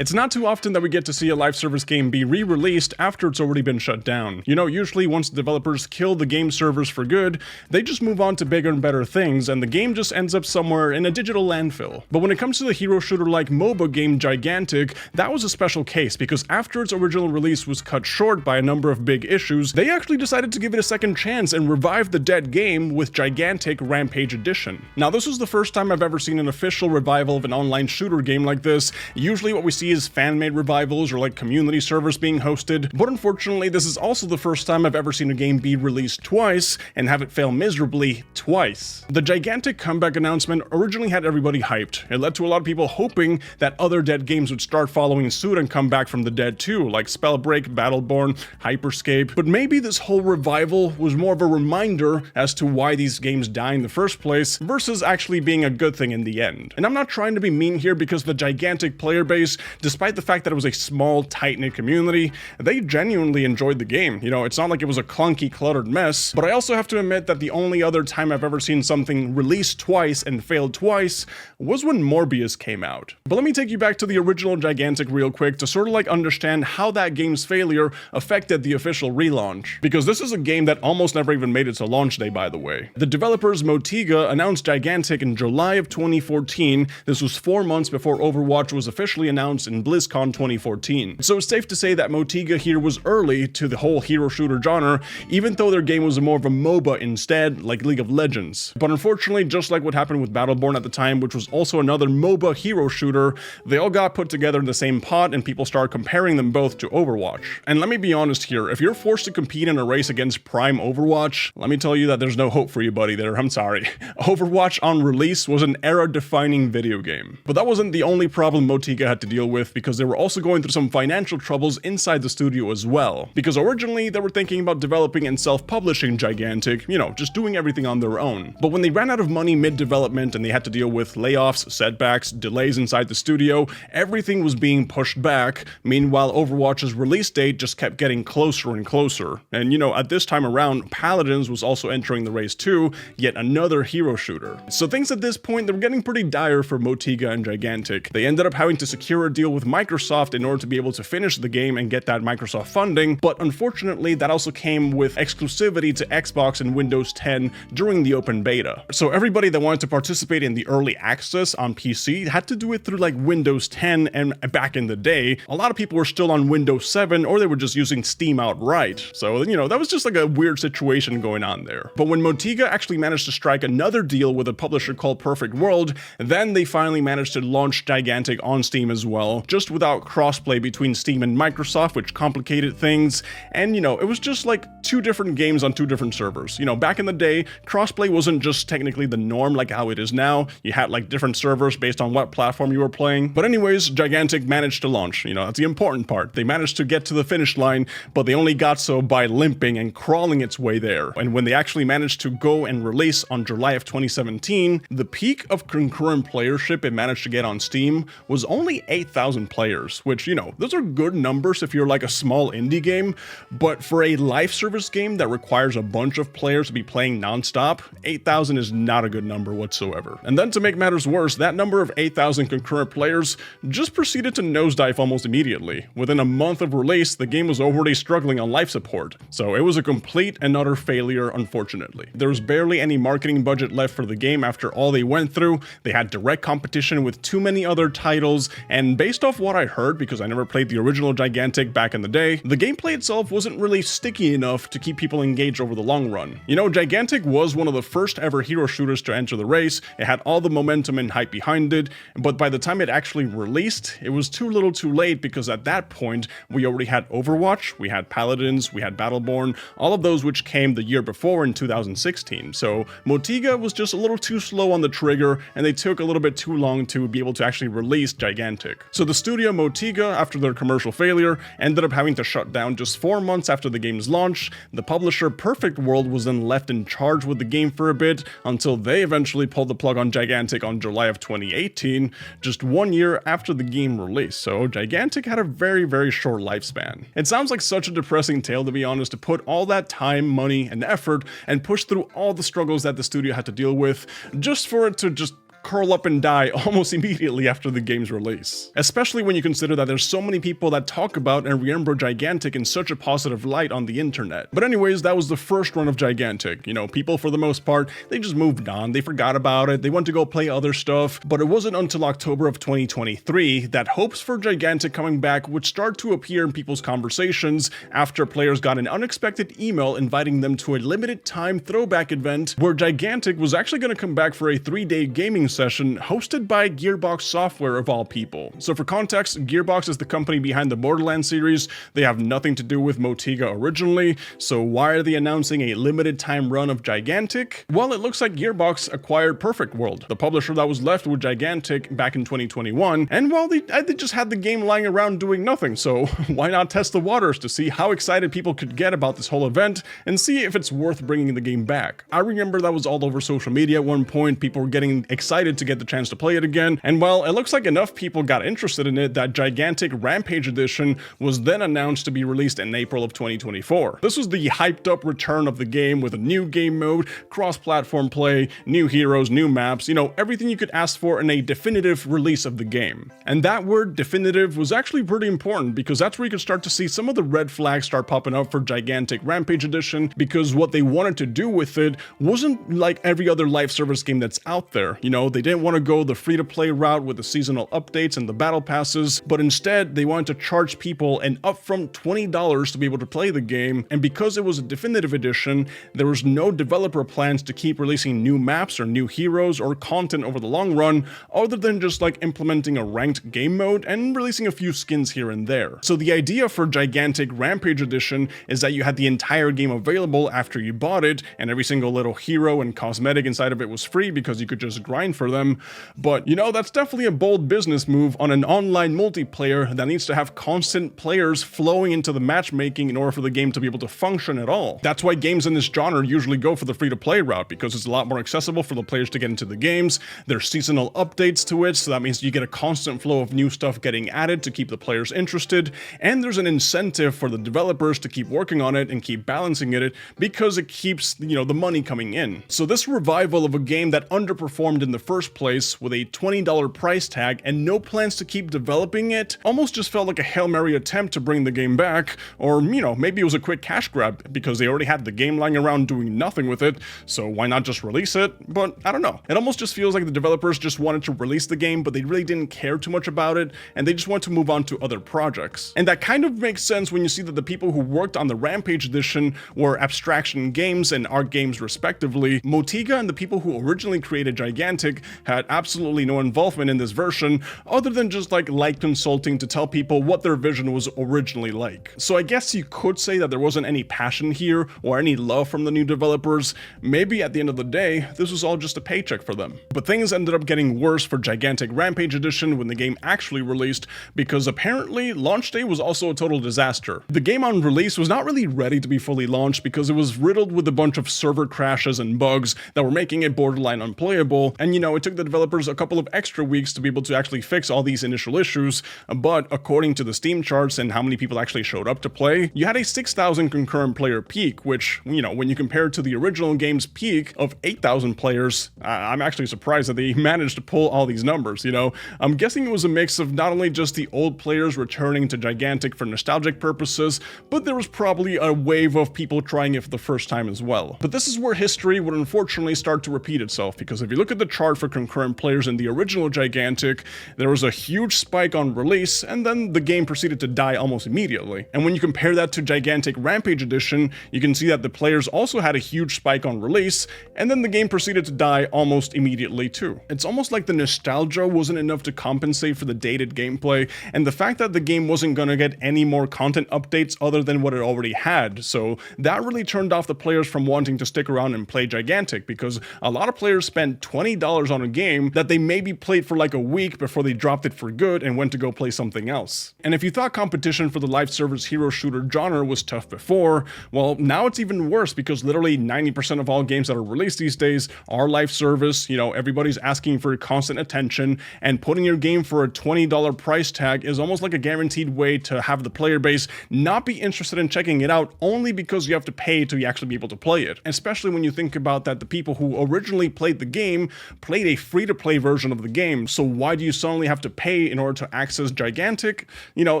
It's not too often that we get to see a live service game be re-released after it's already been shut down. You know, usually once developers kill the game servers for good, they just move on to bigger and better things, and the game just ends up somewhere in a digital landfill. But when it comes to the hero shooter-like MOBA game Gigantic, that was a special case because after its original release was cut short by a number of big issues, they actually decided to give it a second chance and revive the dead game with Gigantic Rampage Edition. Now, this was the first time I've ever seen an official revival of an online shooter game like this. Usually what we see is fan-made revivals or like community servers being hosted, but unfortunately this is also the first time I've ever seen a game be released twice and have it fail miserably twice. The Gigantic comeback announcement originally had everybody hyped. It led to a lot of people hoping that other dead games would start following suit and come back from the dead too, like Spellbreak, Battleborn, Hyperscape. But maybe this whole revival was more of a reminder as to why these games die in the first place versus actually being a good thing in the end. And I'm not trying to be mean here because the Gigantic player base, despite the fact that it was a small, tight-knit community, they genuinely enjoyed the game. You know, it's not like it was a clunky, cluttered mess, but I also have to admit that the only other time I've ever seen something released twice and failed twice was when Morbius came out. But let me take you back to the original Gigantic real quick to sort of like understand how that game's failure affected the official relaunch. Because this is a game that almost never even made it to launch day, by the way. The developers Motiga announced Gigantic in July of 2014. This was 4 months before Overwatch was officially announced in BlizzCon 2014. So it's safe to say that Motiga here was early to the whole hero shooter genre, even though their game was more of a MOBA instead, like League of Legends. But unfortunately, just like what happened with Battleborn at the time, which was also another MOBA hero shooter, they all got put together in the same pot and people started comparing them both to Overwatch. And let me be honest here, if you're forced to compete in a race against Prime Overwatch, let me tell you that there's no hope for you, buddy, there. I'm sorry. Overwatch on release was an era-defining video game. But that wasn't the only problem Motiga had to deal with, because they were also going through some financial troubles inside the studio as well. Because originally they were thinking about developing and self-publishing Gigantic, you know, just doing everything on their own. But when they ran out of money mid-development and they had to deal with layoffs, setbacks, delays inside the studio, everything was being pushed back. Meanwhile, Overwatch's release date just kept getting closer and closer. And you know, at this time around, Paladins was also entering the race too, yet another hero shooter. So things at this point, they were getting pretty dire for Motiga and Gigantic. They ended up having to secure a deal with Microsoft in order to be able to finish the game and get that Microsoft funding, but unfortunately that also came with exclusivity to Xbox and Windows 10 during the open beta. So everybody that wanted to participate in the early access on PC had to do it through like Windows 10, and back in the day, a lot of people were still on Windows 7 or they were just using Steam outright. So, you know, that was just like a weird situation going on there. But when Motiga actually managed to strike another deal with a publisher called Perfect World, then they finally managed to launch Gigantic on Steam as well, just without crossplay between Steam and Microsoft, which complicated things. And you know, it was just like two different games on two different servers. You know, back in the day, crossplay wasn't just technically the norm like how it is now. You had like different servers based on what platform you were playing. But anyways, Gigantic managed to launch. You know, that's the important part. They managed to get to the finish line, but they only got so by limping and crawling its way there. And when they actually managed to go and release on July of 2017, the peak of concurrent playership it managed to get on Steam was only 8,000 players, which, you know, those are good numbers if you're like a small indie game, but for a live service game that requires a bunch of players to be playing nonstop, 8,000 is not a good number whatsoever. And then to make matters worse, that number of 8,000 concurrent players just proceeded to nosedive almost immediately. Within a month of release, the game was already struggling on life support. So it was a complete and utter failure, unfortunately. There was barely any marketing budget left for the game after all they went through. They had direct competition with too many other titles, and based off what I heard, because I never played the original Gigantic back in the day, the gameplay itself wasn't really sticky enough to keep people engaged over the long run. You know, Gigantic was one of the first ever hero shooters to enter the race. It had all the momentum and hype behind it, but by the time it actually released, it was too little too late, because at that point, we already had Overwatch, we had Paladins, we had Battleborn, all of those which came the year before in 2016. So Motiga was just a little too slow on the trigger, and they took a little bit too long to be able to actually release Gigantic. So the studio Motiga, after their commercial failure, ended up having to shut down just 4 months after the game's launch. The publisher Perfect World was then left in charge with the game for a bit, until they eventually pulled the plug on Gigantic on July of 2018, just 1 year after the game released. So Gigantic had a very, very short lifespan. It sounds like such a depressing tale, to be honest, to put all that time, money, and effort and push through all the struggles that the studio had to deal with just for it to just curl up and die almost immediately after the game's release. Especially when you consider that there's so many people that talk about and remember Gigantic in such a positive light on the internet. But anyways, that was the first run of Gigantic. You know, people for the most part, they just moved on, they forgot about it, they went to go play other stuff, but it wasn't until October of 2023 that hopes for Gigantic coming back would start to appear in people's conversations after players got an unexpected email inviting them to a limited time throwback event where Gigantic was actually going to come back for a 3-day gaming session hosted by Gearbox Software of all people. So for context, Gearbox is the company behind the Borderlands series. They have nothing to do with Motiga originally, so why are they announcing a limited time run of Gigantic? Well, it looks like Gearbox acquired Perfect World, the publisher that was left with Gigantic back in 2021, and well, they just had the game lying around doing nothing, so why not test the waters to see how excited people could get about this whole event and see if it's worth bringing the game back. I remember that was all over social media at one point, people were getting excited to get the chance to play it again, and well, it looks like enough people got interested in it that Gigantic Rampage Edition was then announced to be released in April of 2024. This was the hyped up return of the game with a new game mode, cross-platform play, new heroes, new maps, you know, everything you could ask for in a definitive release of the game. And that word definitive was actually pretty important because that's where you could start to see some of the red flags start popping up for Gigantic Rampage Edition, because what they wanted to do with it wasn't like every other live service game that's out there. You know, they didn't want to go the free-to-play route with the seasonal updates and the battle passes, but instead they wanted to charge people an upfront $20 to be able to play the game, and because it was a definitive edition, there was no developer plans to keep releasing new maps or new heroes or content over the long run, other than just like implementing a ranked game mode and releasing a few skins here and there. So the idea for Gigantic Rampage Edition is that you had the entire game available after you bought it, and every single little hero and cosmetic inside of it was free because you could just grind for them. But you know, that's definitely a bold business move on an online multiplayer that needs to have constant players flowing into the matchmaking in order for the game to be able to function at all. That's why games in this genre usually go for the free-to-play route, because it's a lot more accessible for the players to get into the games. There's seasonal updates to it, so that means you get a constant flow of new stuff getting added to keep the players interested, and there's an incentive for the developers to keep working on it and keep balancing it because it keeps, you know, the money coming in. So this revival of a game that underperformed in the first place with a $20 price tag and no plans to keep developing it almost just felt like a Hail Mary attempt to bring the game back, or, you know, maybe it was a quick cash grab because they already had the game lying around doing nothing with it, so why not just release it? But I don't know. It almost just feels like the developers just wanted to release the game, but they really didn't care too much about it, and they just want to move on to other projects. And that kind of makes sense when you see that the people who worked on the Rampage Edition were Abstraction Games and Art Games respectively. Motiga and the people who originally created Gigantic had absolutely no involvement in this version, other than just like light consulting to tell people what their vision was originally like. So I guess you could say that there wasn't any passion here or any love from the new developers. Maybe at the end of the day, this was all just a paycheck for them. But things ended up getting worse for Gigantic Rampage Edition when the game actually released, because apparently launch day was also a total disaster. The game on release was not really ready to be fully launched because it was riddled with a bunch of server crashes and bugs that were making it borderline unplayable, and you know, it took the developers a couple of extra weeks to be able to actually fix all these initial issues, but according to the Steam charts and how many people actually showed up to play, you had a 6,000 concurrent player peak, which, you know, when you compare it to the original game's peak of 8,000 players, I'm actually surprised that they managed to pull all these numbers, you know? I'm guessing it was a mix of not only just the old players returning to Gigantic for nostalgic purposes, but there was probably a wave of people trying it for the first time as well. But this is where history would unfortunately start to repeat itself, because if you look at the chart for concurrent players in the original Gigantic, there was a huge spike on release, and then the game proceeded to die almost immediately. And when you compare that to Gigantic Rampage Edition, you can see that the players also had a huge spike on release, and then the game proceeded to die almost immediately too. It's almost like the nostalgia wasn't enough to compensate for the dated gameplay, and the fact that the game wasn't gonna get any more content updates other than what it already had, so that really turned off the players from wanting to stick around and play Gigantic, because a lot of players spent $20 on a game that they maybe played for like a week before they dropped it for good and went to go play something else. And if you thought competition for the live service hero shooter genre was tough before, well, now it's even worse, because literally 90% of all games that are released these days are live service. You know, everybody's asking for constant attention, and putting your game for a $20 price tag is almost like a guaranteed way to have the player base not be interested in checking it out only because you have to pay to actually be able to play it. Especially when you think about that the people who originally played the game played a free-to-play version of the game, so why do you suddenly have to pay in order to access Gigantic? You know,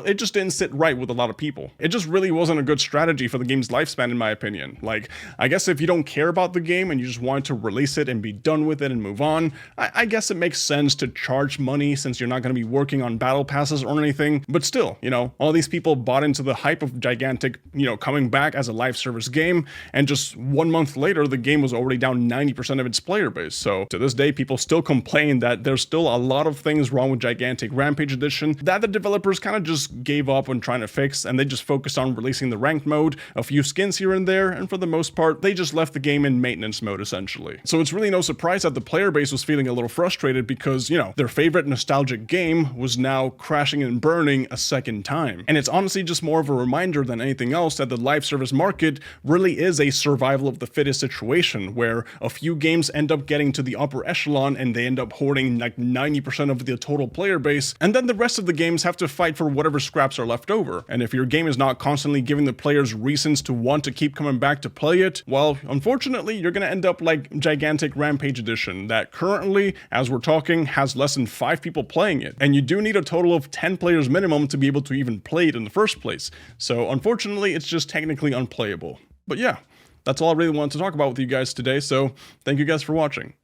it just didn't sit right with a lot of people. It just really wasn't a good strategy for the game's lifespan, in my opinion. Like, I guess if you don't care about the game and you just want to release it and be done with it and move on, I guess it makes sense to charge money since you're not going to be working on battle passes or anything. But still, you know, all these people bought into the hype of Gigantic, you know, coming back as a live service game, and just 1 month later, the game was already down 90% of its player base. So to this day, people still complain that there's still a lot of things wrong with Gigantic Rampage Edition that the developers kind of just gave up on trying to fix, and they just focused on releasing the ranked mode, a few skins here and there, and for the most part, they just left the game in maintenance mode essentially. So it's really no surprise that the player base was feeling a little frustrated because, you know, their favorite nostalgic game was now crashing and burning a second time. And it's honestly just more of a reminder than anything else that the live service market really is a survival of the fittest situation, where a few games end up getting to the upper echelon and they end up hoarding like 90% of the total player base, and then the rest of the games have to fight for whatever scraps are left over. And if your game is not constantly giving the players reasons to want to keep coming back to play it, well, unfortunately, you're gonna end up like Gigantic Rampage Edition, that currently, as we're talking, has less than 5 people playing it. And you do need a total of 10 players minimum to be able to even play it in the first place. So unfortunately, it's just technically unplayable. But yeah, that's all I really wanted to talk about with you guys today, so thank you guys for watching.